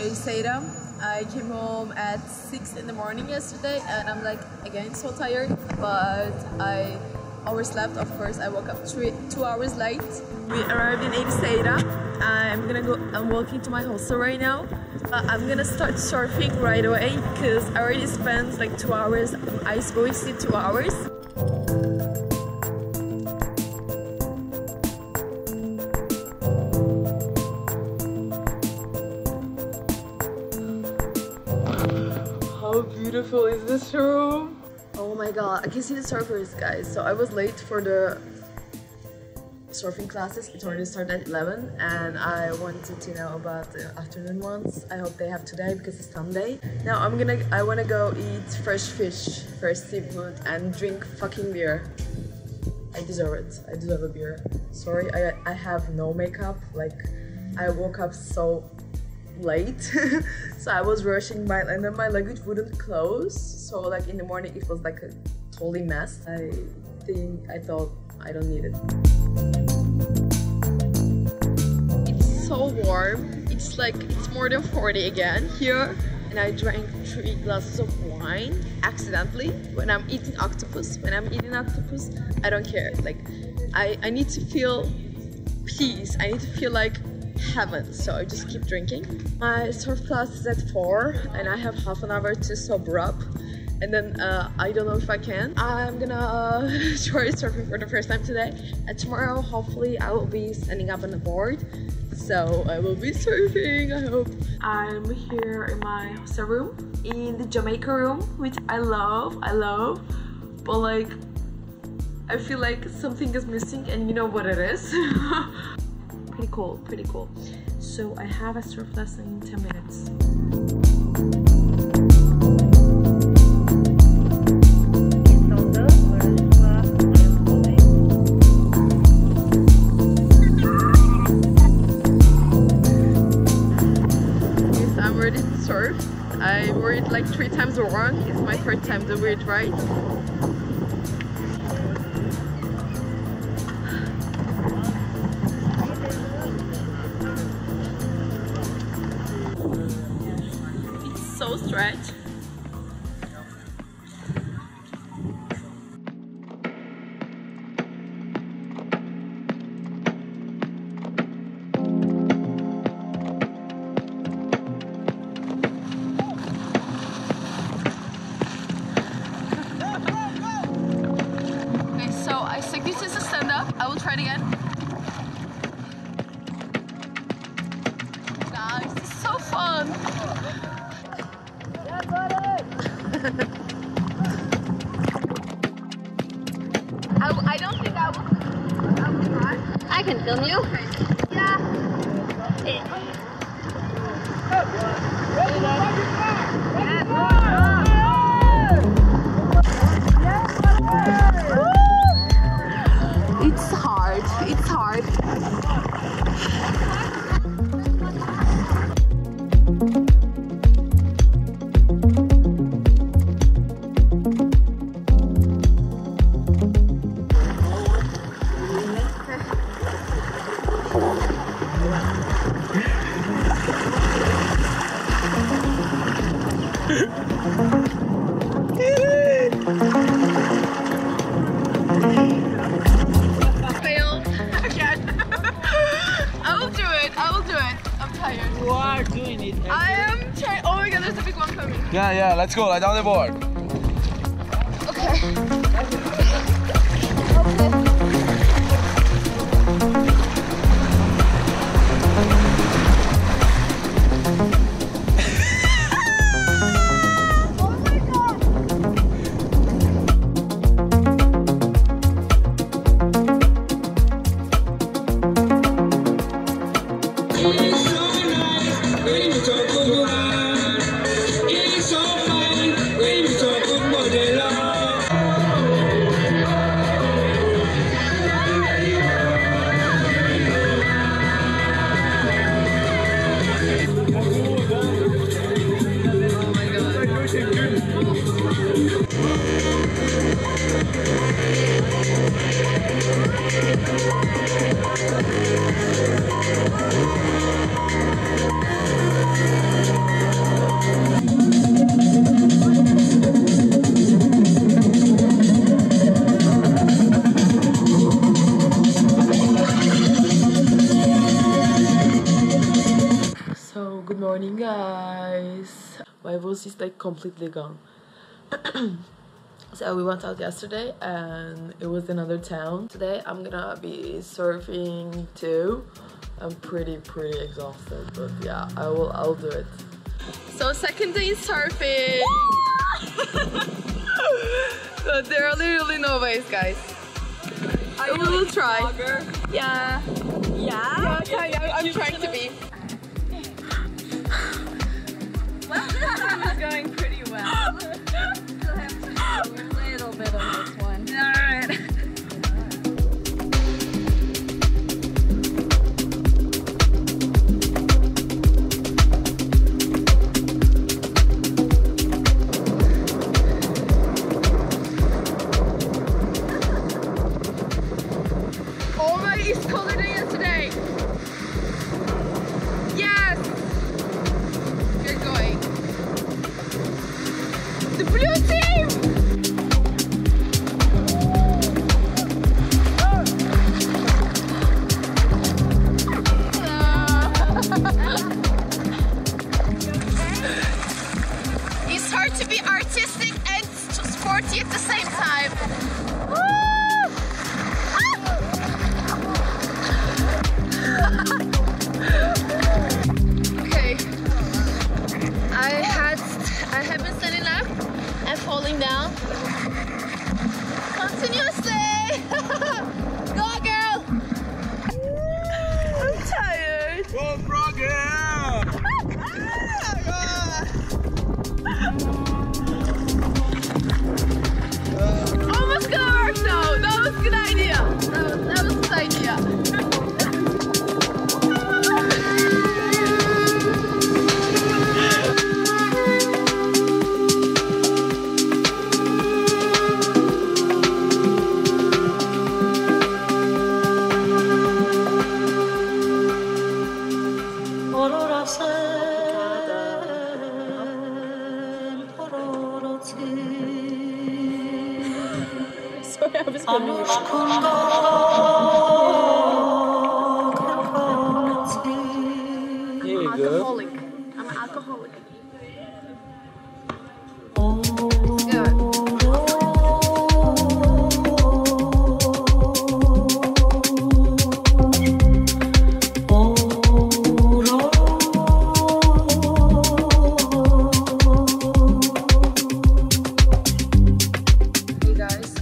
Ericeira. I came home at 6 in the morning yesterday and I'm like again so tired, but I overslept. Of course, I woke up 2 hours late. We arrived in Ericeira. I'm walking to my hostel right now. I'm gonna start surfing right away because I already spent like 2 hours. I wasted 2 hours. How beautiful is this room? Oh my god, I can see the surfers, guys. So I was late for the surfing classes. It already started at 11 and I wanted to know about the afternoon ones. I hope they have today because it's Sunday. Now I wanna go eat fresh fish, fresh seafood and drink fucking beer. I deserve it. I deserve a beer. Sorry, I have no makeup. Like, I woke up so late so I was rushing and then my luggage wouldn't close, so like in the morning it was like a totally mess. I thought I don't need it. It's so warm. It's like it's more than 40 again here, and I drank 3 glasses of wine accidentally when I'm eating octopus. When I'm eating octopus, I don't care. Like I need to feel peace. I need to feel like heaven, so I just keep drinking. My surf class is at 4 and I have half an hour to sober up, and then I don't know if I can. I'm gonna try surfing for the first time today, and tomorrow hopefully I will be standing up on the board, so I will be surfing, I hope. I'm here in my hostel room, in the Jamaica room, which I love, but like I feel like something is missing and you know what it is. Pretty cool, pretty cool. So I have a surf lesson in 10 minutes. Yes, I'm ready to surf. I wore it like 3 times wrong. It's my 3rd time to wear it right. So stretch. Okay, so I think this is a stand-up. I will try it again. Guys, this is so fun. I don't think I will try. I can film you. Yeah. It's hard. It's hard. Failed again. I will do it. I'm tired. You are doing it. I am tired. Oh my god, there's a big one coming. Yeah, let's go. Lie down the board. Okay. My voice is like completely gone. So we went out yesterday and it was another town. Today I'm gonna be surfing too. I'm pretty exhausted, but yeah, I'll do it. So second day in surfing. So there are literally no waves, guys. We will try. Yeah. Yeah. I'm trying to be. Well, this one is going pretty well. Still have to do a little bit on this one. Alright. Already it's colder than yesterday. Yes. We're going. The blue team! It's hard to be artistic and sporty at the same time. Okay. I have been standing up and falling down continuously. Go girl! I'm tired. Go girl! Almost gonna work though. That was a good idea. That was a good idea. Sorry, I was gonna Here you go. alcoholic. I'm an alcoholic. It's good.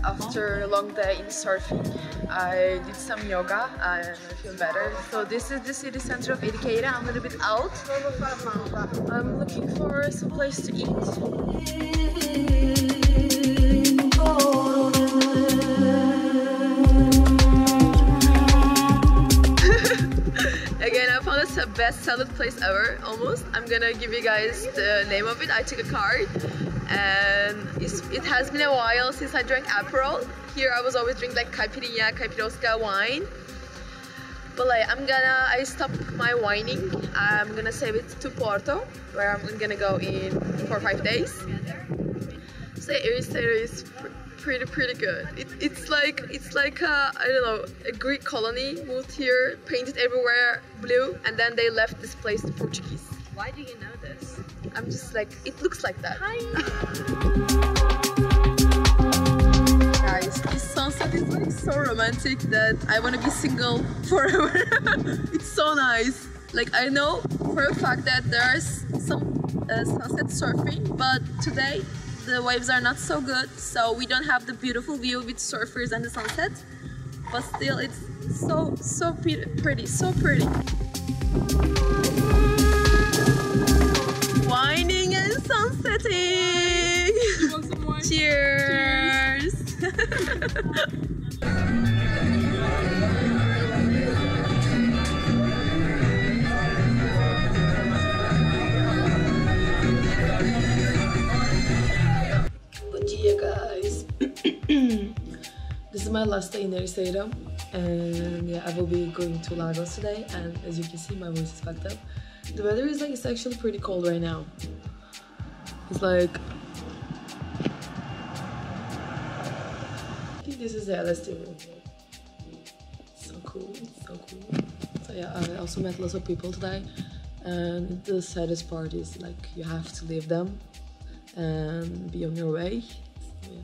After a long day in surfing, I did some yoga and I feel better. So this is the city center of Ericeira. I'm a little bit out. I'm looking for some place to eat. Again, I found it's the best salad place ever, almost. I'm gonna give you guys the name of it. I took a card. And it has been a while since I drank Aperol. Here I was always drinking like caipirinha, caipirosca wine. But like I stopped my wining. I'm gonna save it to Porto, where I'm gonna go in 4 or 5 days. So Ericeira is pretty good. It's like I don't know, a Greek colony moved here, painted everywhere blue, and then they left this place to Portuguese. Why do you know this? I'm just like, it looks like that. Hi. Guys, this sunset is like so romantic that I want to be single forever. It's so nice. Like I know for a fact that there are some sunset surfing, but today the waves are not so good, so we don't have the beautiful view with surfers and the sunset. But still, it's so pretty, so pretty. Wining and sunsetting. You want some wine? Cheers. Bom dia, guys. This is my last day in Ericeira, and yeah, I will be going to Lagos today. And as you can see, my voice is fucked up. The weather is like, it's actually pretty cold right now. It's like, I think this is the LSD room. So cool, so cool. So yeah, I also met lots of people today. And the saddest part is like you have to leave them and be on your way. So, yeah.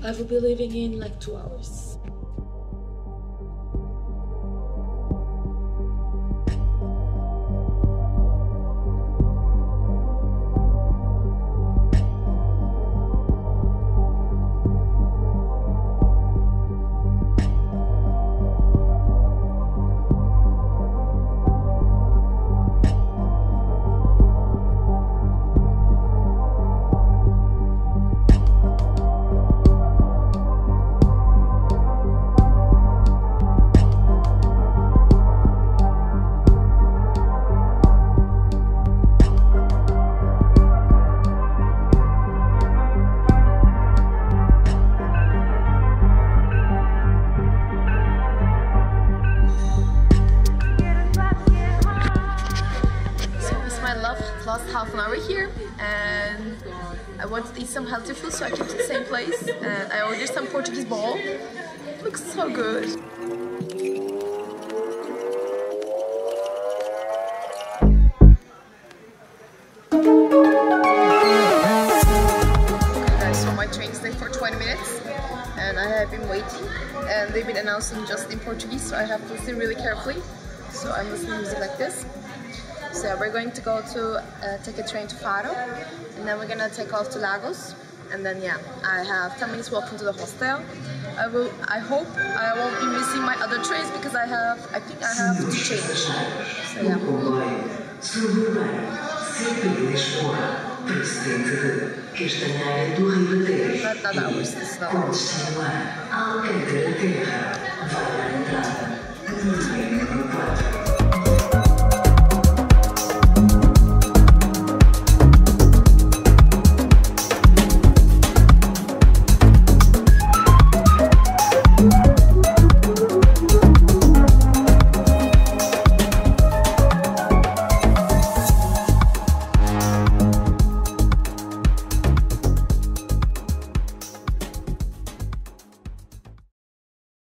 I will be leaving in like 2 hours. Lost half an hour here and I wanted to eat some healthy food, so I came to the same place and I ordered some Portuguese bowl. It looks so good. Okay, so my train stayed for 20 minutes and I have been waiting and they've been announcing just in Portuguese, so I have to listen really carefully. So I'm listening to music like this. So we're going to go to take a train to Faro, and then we're gonna take off to Lagos, and then yeah, I have 10 minutes walking to the hostel. I hope I won't be missing my other trains because I think I have to change. So yeah. Not hours, this is not hours.